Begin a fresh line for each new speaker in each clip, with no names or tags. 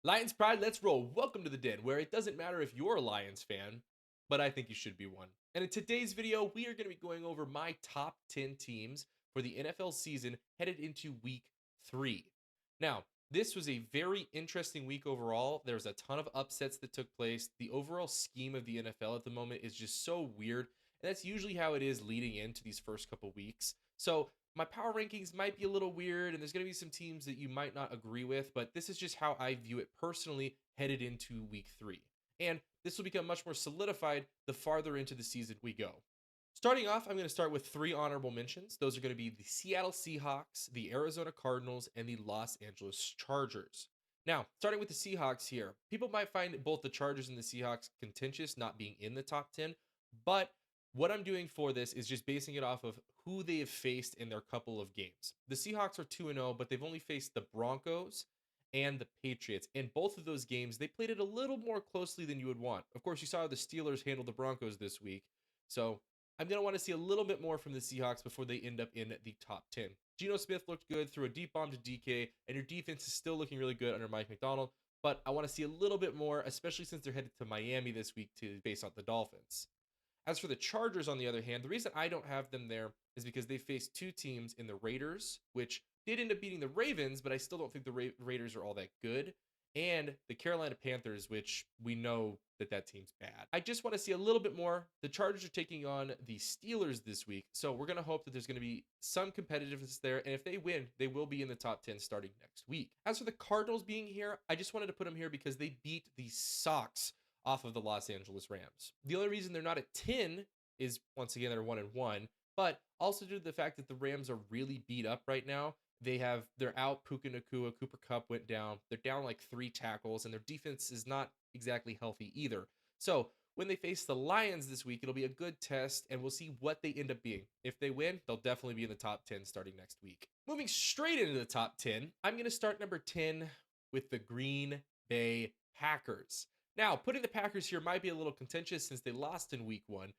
Lions Pride, let's roll. Welcome to the den, where it doesn't matter if you're a Lions fan, but I think you should be one. And in today's video, we are going to be going over my top 10 teams for the NFL season headed into week 3. Now, this was a very interesting week overall. There's a ton of upsets that took place. The overall scheme of the NFL at the moment is just so weird, and that's usually how it is leading into these first couple weeks. So, my power rankings might be a little weird, and there's going to be some teams that you might not agree with, but this is just how I view it personally headed into week 3. And this will become much more solidified the farther into the season we go. Starting off, I'm going to start with 3 honorable mentions. Those are going to be the Seattle Seahawks, the Arizona Cardinals, and the Los Angeles Chargers. Now, starting with the Seahawks here, people might find both the Chargers and the Seahawks contentious not being in the top 10, but what I'm doing for this is just basing it off of who they have faced in their couple of games. The Seahawks are 2-0, but they've only faced the Broncos and the Patriots. In both of those games, they played it a little more closely than you would want. Of course, you saw the Steelers handle the Broncos this week. So I'm going to want to see a little bit more from the Seahawks before they end up in the top 10. Geno Smith looked good, threw a deep bomb to DK, and your defense is still looking really good under Mike McDonald. But I want to see a little bit more, especially since they're headed to Miami this week to face out the Dolphins. As for the Chargers, on the other hand, the reason I don't have them there is because they faced 2 teams in the Raiders, which did end up beating the Ravens, but I still don't think the Raiders are all that good, and the Carolina Panthers, which we know that team's bad. I just want to see a little bit more. The Chargers are taking on the Steelers this week, so we're going to hope that there's going to be some competitiveness there, and if they win, they will be in the top 10 starting next week. As for the Cardinals being here, I just wanted to put them here because they beat the socks off of the Los Angeles Rams. The only reason they're not at 10 is, once again, they're 1-1, but also due to the fact that the Rams are really beat up right now. They're out Puka Nacua, Cooper Kupp went down. They're down like 3 tackles, and their defense is not exactly healthy either. So when they face the Lions this week, it'll be a good test, and we'll see what they end up being. If they win, they'll definitely be in the top 10 starting next week. Moving straight into the top 10, I'm going to start number 10 with the Green Bay Packers. Now, putting the Packers here might be a little contentious since they lost in week 1,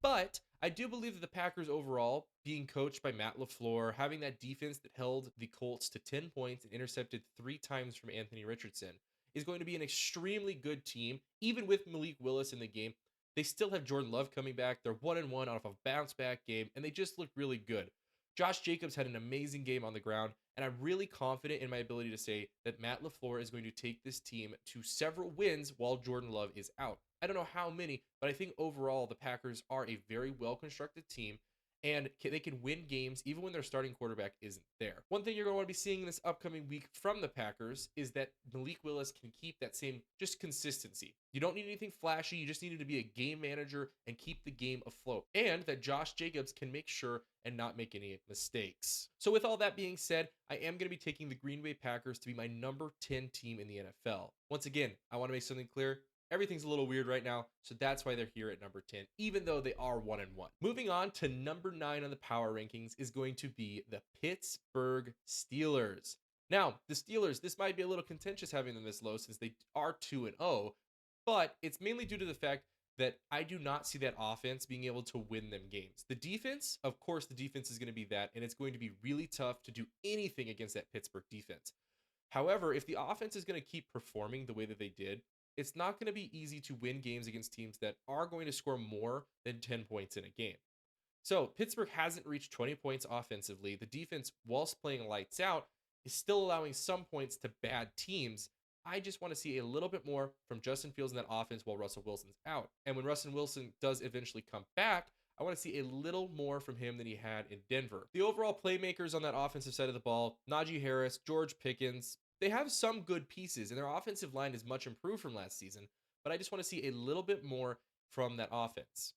but I do believe that the Packers overall, being coached by Matt LaFleur, having that defense that held the Colts to 10 points and intercepted 3 times from Anthony Richardson, is going to be an extremely good team. Even with Malik Willis in the game, they still have Jordan Love coming back. They're 1-1 off a bounce back game, and they just look really good. Josh Jacobs had an amazing game on the ground, and I'm really confident in my ability to say that Matt LaFleur is going to take this team to several wins while Jordan Love is out. I don't know how many, but I think overall the Packers are a very well-constructed team, and they can win games even when their starting quarterback isn't there. One thing you're going to want to be seeing this upcoming week from the Packers is that Malik Willis can keep that same just consistency. You don't need anything flashy. You just needed to be a game manager and keep the game afloat. And that Josh Jacobs can make sure and not make any mistakes. So with all that being said, I am going to be taking the Green Bay Packers to be my number 10 team in the NFL. Once again, I want to make something clear. Everything's a little weird right now, so that's why they're here at number 10, even though they are 1-1. Moving on to number 9 on the power rankings is going to be the Pittsburgh Steelers. Now, the Steelers, this might be a little contentious having them this low since they are 2-0, but it's mainly due to the fact that I do not see that offense being able to win them games. The defense, of course, the defense is going to be that, and it's going to be really tough to do anything against that Pittsburgh defense. However, if the offense is going to keep performing the way that they did, it's not going to be easy to win games against teams that are going to score more than 10 points in a game. So Pittsburgh hasn't reached 20 points offensively. The defense, whilst playing lights out, is still allowing some points to bad teams. I just want to see a little bit more from Justin Fields in that offense while Russell Wilson's out. And when Russell Wilson does eventually come back, I want to see a little more from him than he had in Denver. The overall playmakers on that offensive side of the ball, Najee Harris, George Pickens, they have some good pieces, and their offensive line is much improved from last season, but I just want to see a little bit more from that offense.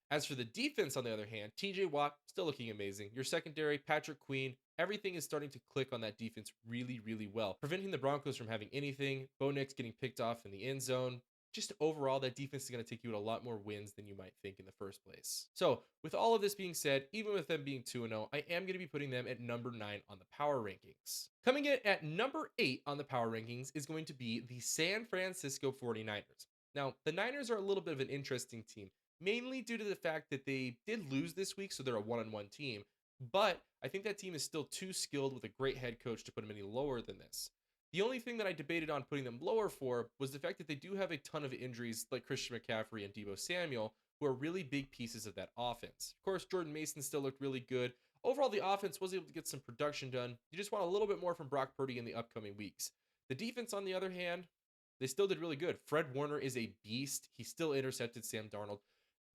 As for the defense, on the other hand, TJ Watt still looking amazing. Your secondary, Patrick Queen, everything is starting to click on that defense really, really well, preventing the Broncos from having anything. Bo Nix getting picked off in the end zone. Just overall, that defense is going to take you to a lot more wins than you might think in the first place. So, with all of this being said, even with them being 2-0, I am going to be putting them at number 9 on the power rankings. Coming in at number 8 on the power rankings is going to be the San Francisco 49ers. Now, the Niners are a little bit of an interesting team, mainly due to the fact that they did lose this week, so they're a 1-1 team. But I think that team is still too skilled with a great head coach to put them any lower than this. The only thing that I debated on putting them lower for was the fact that they do have a ton of injuries like Christian McCaffrey and Debo Samuel, who are really big pieces of that offense. Of course, Jordan Mason still looked really good. Overall, the offense was able to get some production done. You just want a little bit more from Brock Purdy in the upcoming weeks. The defense, on the other hand, they still did really good. Fred Warner is a beast. He still intercepted Sam Darnold,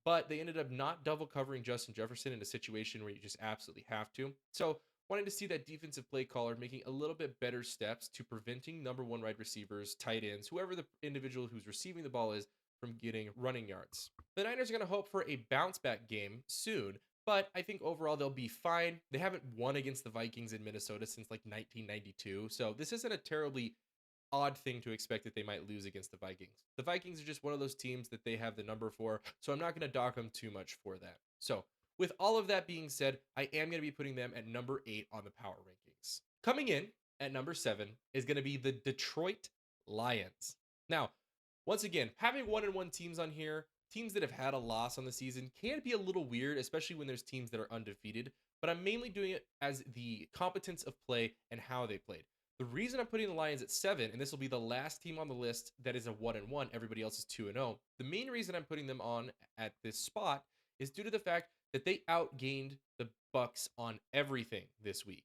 but they ended up not double covering Justin Jefferson in a situation where you just absolutely have to. So, wanting to see that defensive play caller making a little bit better steps to preventing number one wide receivers, tight ends, whoever the individual who's receiving the ball is, from getting running yards. The Niners are going to hope for a bounce back game soon, but I think overall they'll be fine. They haven't won against the Vikings in Minnesota since like 1992, so this isn't a terribly odd thing to expect that they might lose against the Vikings. The Vikings are just one of those teams that they have the number for, so I'm not going to dock them too much for that. So, with all of that being said, I am going to be putting them at number 8 on the power rankings. Coming in at number 7 is going to be the Detroit Lions. Now, once again, having 1-1 teams on here, teams that have had a loss on the season, can be a little weird, especially when there's teams that are undefeated, but I'm mainly doing it as the competence of play and how they played. The reason I'm putting the Lions at 7, and this will be the last team on the list that is a 1-1, everybody else is 2-0. The main reason I'm putting them on at this spot is due to the fact that they outgained the Bucks on everything this week.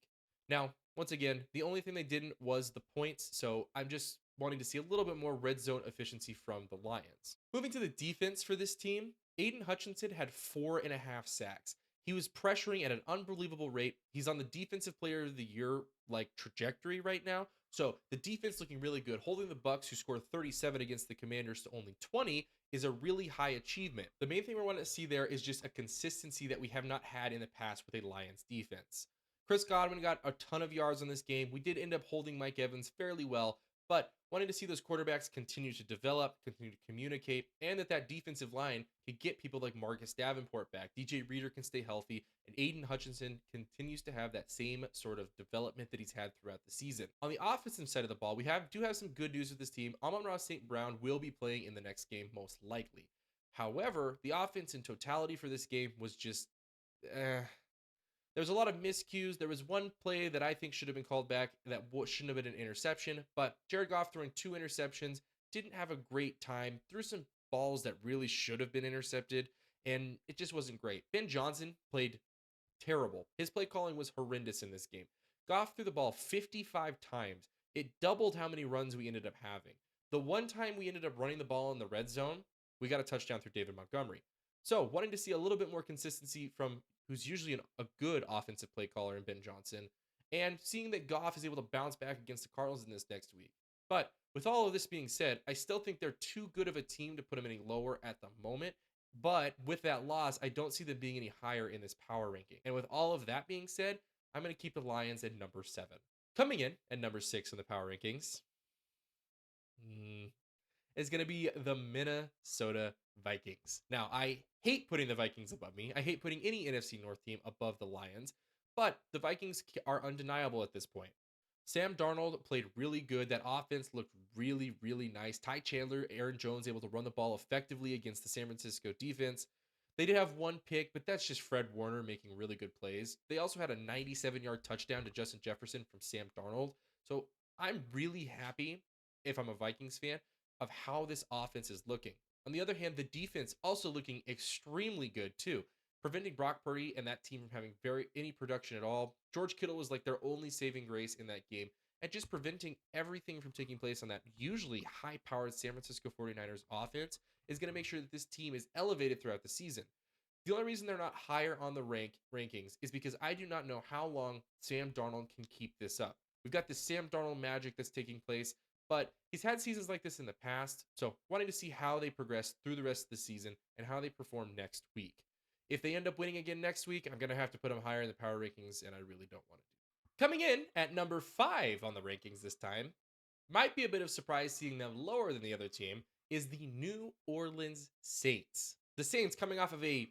Now, once again, the only thing they didn't was the points, so I'm just wanting to see a little bit more red zone efficiency from the Lions. Moving to the defense for this team, Aiden Hutchinson had 4.5 sacks. He was pressuring at an unbelievable rate. He's on the defensive player of the year like trajectory right now. So the defense looking really good. Holding the Bucks, who scored 37 against the Commanders, to only 20 is a really high achievement. The main thing we want to see there is just a consistency that we have not had in the past with a Lions defense. Chris Godwin got a ton of yards on this game. We did end up holding Mike Evans fairly well, but wanting to see those quarterbacks continue to develop, continue to communicate, and that defensive line could get people like Marcus Davenport back. DJ Reader can stay healthy, and Aiden Hutchinson continues to have that same sort of development that he's had throughout the season. On the offensive side of the ball, we do have some good news with this team. Amon-Ra St. Brown will be playing in the next game, most likely. However, the offense in totality for this game was just there's a lot of miscues. There was one play that I think should have been called back that shouldn't have been an interception, but Jared Goff throwing 2 interceptions, didn't have a great time, threw some balls that really should have been intercepted, and it just wasn't great. Ben Johnson played terrible. His play calling was horrendous in this game. Goff threw the ball 55 times. It doubled how many runs we ended up having. The one time we ended up running the ball in the red zone, we got a touchdown through David Montgomery. So, wanting to see a little bit more consistency from who's usually a good offensive play caller in Ben Johnson, and seeing that Goff is able to bounce back against the Cardinals in this next week. But with all of this being said, I still think they're too good of a team to put them any lower at the moment. But with that loss, I don't see them being any higher in this power ranking. And with all of that being said, I'm going to keep the Lions at number 7. Coming in at number 6 in the power rankings is going to be the Minnesota Vikings. Now, I hate putting the Vikings above me. I hate putting any NFC North team above the Lions, but the Vikings are undeniable at this point. Sam Darnold played really good. That offense looked really, really nice. Ty Chandler, Aaron Jones able to run the ball effectively against the San Francisco defense. They did have one pick, but that's just Fred Warner making really good plays. They also had a 97-yard touchdown to Justin Jefferson from Sam Darnold. So I'm really happy, if I'm a Vikings fan, of how this offense is looking. On the other hand, the defense also looking extremely good too, preventing Brock Purdy and that team from having any production at all. George Kittle was like their only saving grace in that game, and just preventing everything from taking place on that usually high-powered San Francisco 49ers offense is going to make sure that this team is elevated throughout the season. The only reason they're not higher on the rankings is because I do not know how long Sam Darnold can keep this up. We've got this Sam Darnold magic that's taking place, but he's had seasons like this in the past, so wanting to see how they progress through the rest of the season and how they perform next week. If they end up winning again next week, I'm going to have to put them higher in the power rankings, and I really don't want to do that. Coming in at number 5 on the rankings this time, might be a bit of surprise seeing them lower than the other team, is the New Orleans Saints. The Saints coming off of a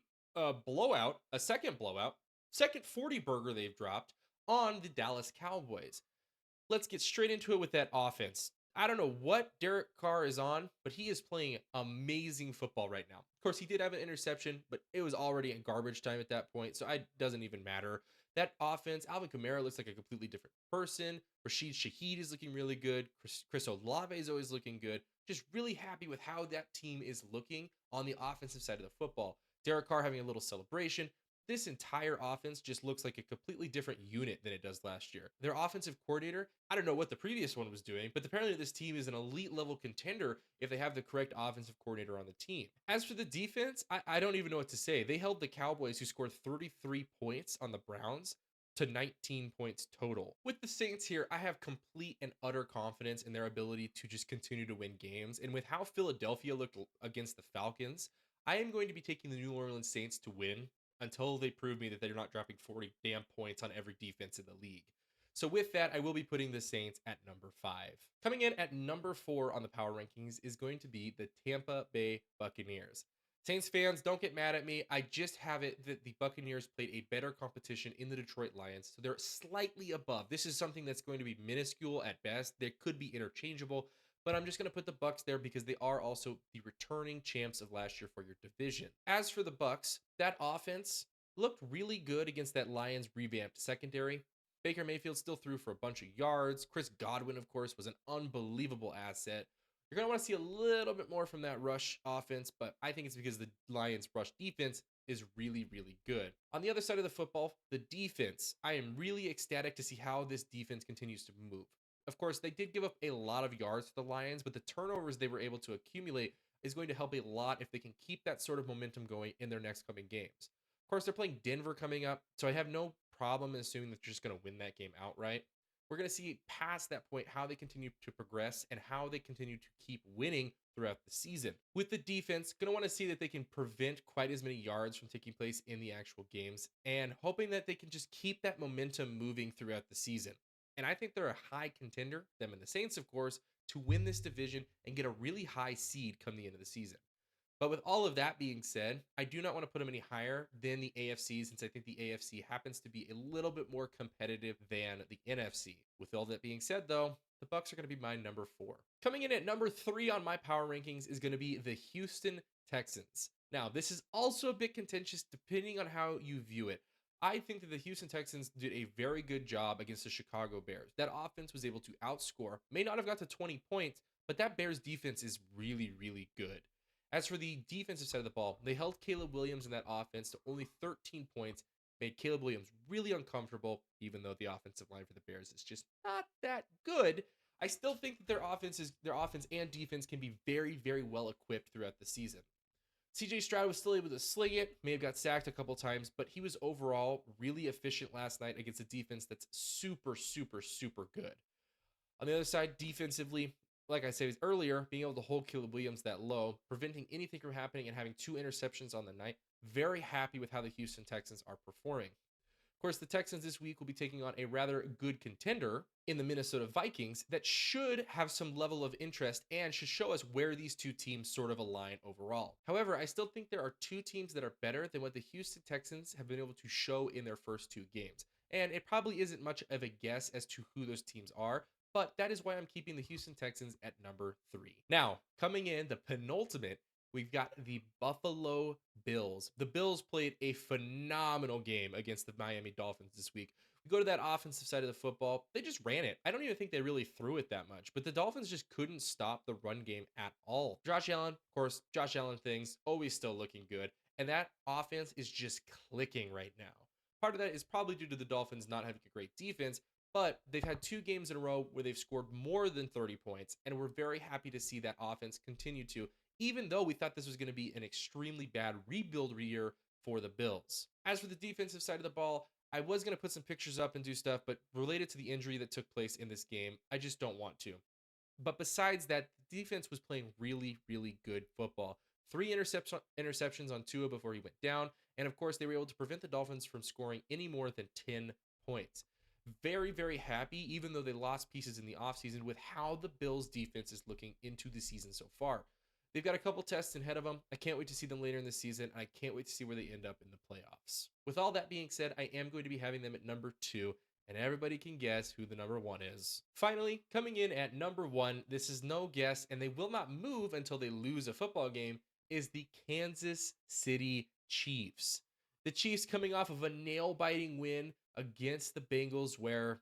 blowout, a second blowout, second 40 burger they've dropped on the Dallas Cowboys. Let's get straight into it with that offense. I don't know what Derek Carr is on, but he is playing amazing football right now. Of course, he did have an interception, but it was already in garbage time at that point, so it doesn't even matter. That offense, Alvin Kamara looks like a completely different person. Rashid Shaheed is looking really good. Chris Olave is always looking good. Just really happy with how that team is looking on the offensive side of the football. Derek Carr having a little celebration. This entire offense just looks like a completely different unit than it does last year. Their offensive coordinator, I don't know what the previous one was doing, but apparently this team is an elite level contender if they have the correct offensive coordinator on the team. As for the defense, I don't even know what to say. They held the Cowboys, who scored 33 points on the Browns, to 19 points total. With the Saints here, I have complete and utter confidence in their ability to just continue to win games. And with how Philadelphia looked against the Falcons, I am going to be taking the New Orleans Saints to win until they prove me that they're not dropping 40 damn points on every defense in the league. So with that, I will be putting the Saints at number 5. Coming in at number 4 on the power rankings is going to be the Tampa Bay Buccaneers. Saints fans, don't get mad at me. I just have it that the Buccaneers played a better competition in the Detroit Lions, so they're slightly above. This is something that's going to be minuscule at best. They could be interchangeable, but I'm just going to put the Bucs there because they are also the returning champs of last year for your division. As for the Bucs, that offense looked really good against that Lions revamped secondary. Baker Mayfield still threw for a bunch of yards. Chris Godwin, of course, was an unbelievable asset. You're going to want to see a little bit more from that rush offense, but I think it's because the Lions' rush defense is really, really good. On the other side of the football, the defense. I am really ecstatic to see how this defense continues to move. Of course, they did give up a lot of yards to the Lions, but the turnovers they were able to accumulate is going to help a lot if they can keep that sort of momentum going in their next coming games. Of course, they're playing Denver coming up, so I have no problem in assuming that they're just going to win that game outright. We're going to see past that point how they continue to progress and how they continue to keep winning throughout the season. With the defense, going to want to see that they can prevent quite as many yards from taking place in the actual games and hoping that they can just keep that momentum moving throughout the season. And I think they're a high contender, them and the Saints, of course, to win this division and get a really high seed come the end of the season. But with all of that being said, I do not want to put them any higher than the AFC since I think the AFC happens to be a little bit more competitive than the NFC. With all that being said, though, the Bucs are going to be my number 4. Coming in at number 3 on my power rankings is going to be the Houston Texans. Now, this is also a bit contentious depending on how you view it. I think that the Houston Texans did a very good job against the Chicago Bears. That offense was able to outscore, may not have got to 20 points, but that Bears defense is really, really good. As for the defensive side of the ball, they held Caleb Williams in that offense to only 13 points, made Caleb Williams really uncomfortable, even though the offensive line for the Bears is just not that good. I still think that their offense and defense can be very, very well equipped throughout the season. CJ Stroud was still able to sling it, may have got sacked a couple times, but he was overall really efficient last night against a defense that's super, super, super good. On the other side, defensively, like I said earlier, being able to hold Caleb Williams that low, preventing anything from happening and having 2 interceptions on the night, very happy with how the Houston Texans are performing. Of course, the Texans this week will be taking on a rather good contender in the Minnesota Vikings that should have some level of interest and should show us where these two teams sort of align overall. However, I still think there are 2 teams that are better than what the Houston Texans have been able to show in their first 2 games. And it probably isn't much of a guess as to who those teams are, but that is why I'm keeping the Houston Texans at number 3. Now, coming in the penultimate, we've got the Buffalo Bills. The Bills played a phenomenal game against the Miami Dolphins this week. We go to that offensive side of the football, they just ran it. I don't even think they really threw it that much, but the Dolphins just couldn't stop the run game at all. Josh Allen, of course, Josh Allen things, always still looking good, and that offense is just clicking right now. Part of that is probably due to the Dolphins not having a great defense, but they've had 2 games in a row where they've scored more than 30 points, and we're very happy to see that offense continue to, even though we thought this was going to be an extremely bad rebuild year for the Bills. As for the defensive side of the ball, I was going to put some pictures up and do stuff, but related to the injury that took place in this game, I just don't want to. But besides that, the defense was playing really, really good football. 3 interceptions on Tua before he went down, and of course, they were able to prevent the Dolphins from scoring any more than 10 points. Very, very happy, even though they lost pieces in the offseason, with how the Bills' defense is looking into the season so far. They've got a couple tests ahead of them. I can't wait to see them later in the season. I can't wait to see where they end up in the playoffs. With all that being said, I am going to be having them at number 2, and everybody can guess who the number 1 is. Finally, coming in at number 1, this is no guess, and they will not move until they lose a football game, is the Kansas City Chiefs. The Chiefs coming off of a nail-biting win against the Bengals where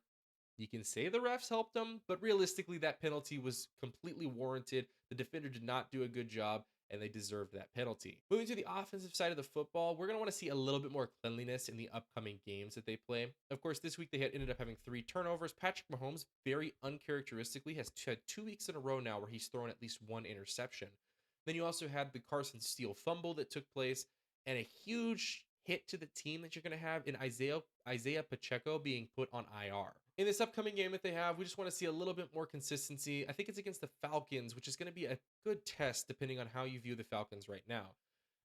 you can say the refs helped them, but realistically, that penalty was completely warranted. The defender did not do a good job, and they deserved that penalty. Moving to the offensive side of the football, we're going to want to see a little bit more cleanliness in the upcoming games that they play. Of course, this week they had ended up having 3 turnovers. Patrick Mahomes, very uncharacteristically, has had 2 weeks in a row now where he's thrown at least 1 interception. Then you also had the Carson Steele fumble that took place, and a huge hit to the team that you're going to have in Isaiah Pacheco being put on IR. In this upcoming game that they have, we just want to see a little bit more consistency. I think it's against the Falcons, which is going to be a good test depending on how you view the Falcons right now,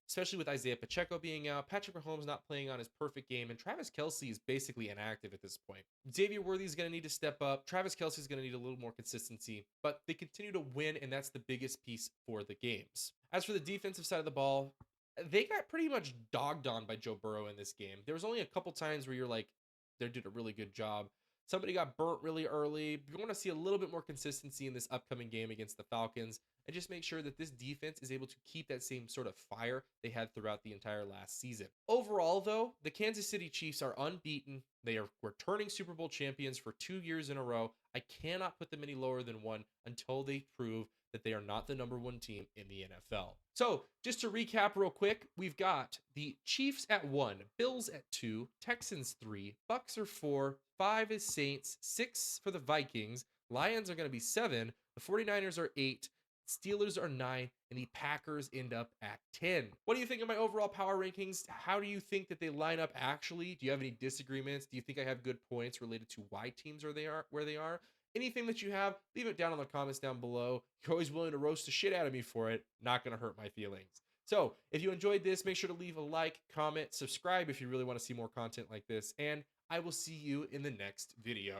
especially with Isaiah Pacheco being out, Patrick Mahomes not playing on his perfect game, and Travis Kelce is basically inactive at this point. Xavier Worthy is going to need to step up. Travis Kelce is going to need a little more consistency, but they continue to win, and that's the biggest piece for the games. As for the defensive side of the ball, they got pretty much dogged on by Joe Burrow in this game. There was only a couple times where you're like, they did a really good job. Somebody got burnt really early. We want to see a little bit more consistency in this upcoming game against the Falcons and just make sure that this defense is able to keep that same sort of fire they had throughout the entire last season. Overall, though, the Kansas City Chiefs are unbeaten. They are returning Super Bowl champions for 2 years in a row. I cannot put them any lower than 1 until they prove that they are not the number 1 team in the NFL. So, just to recap real quick, we've got the Chiefs at 1, Bills at 2, Texans 3, Bucks are 4, 5 is Saints, 6 for the Vikings, Lions are going to be 7, the 49ers are 8, Steelers are 9, and the Packers end up at 10. What do you think of my overall power rankings? How do you think that they line up actually? Do you have any disagreements? Do you think I have good points related to why teams are they are where they are? Anything that you have, leave it down in the comments down below. You're always willing to roast the shit out of me for it. Not going to hurt my feelings. So, if you enjoyed this, make sure to leave a like, comment, subscribe if you really want to see more content like this, and I will see you in the next video.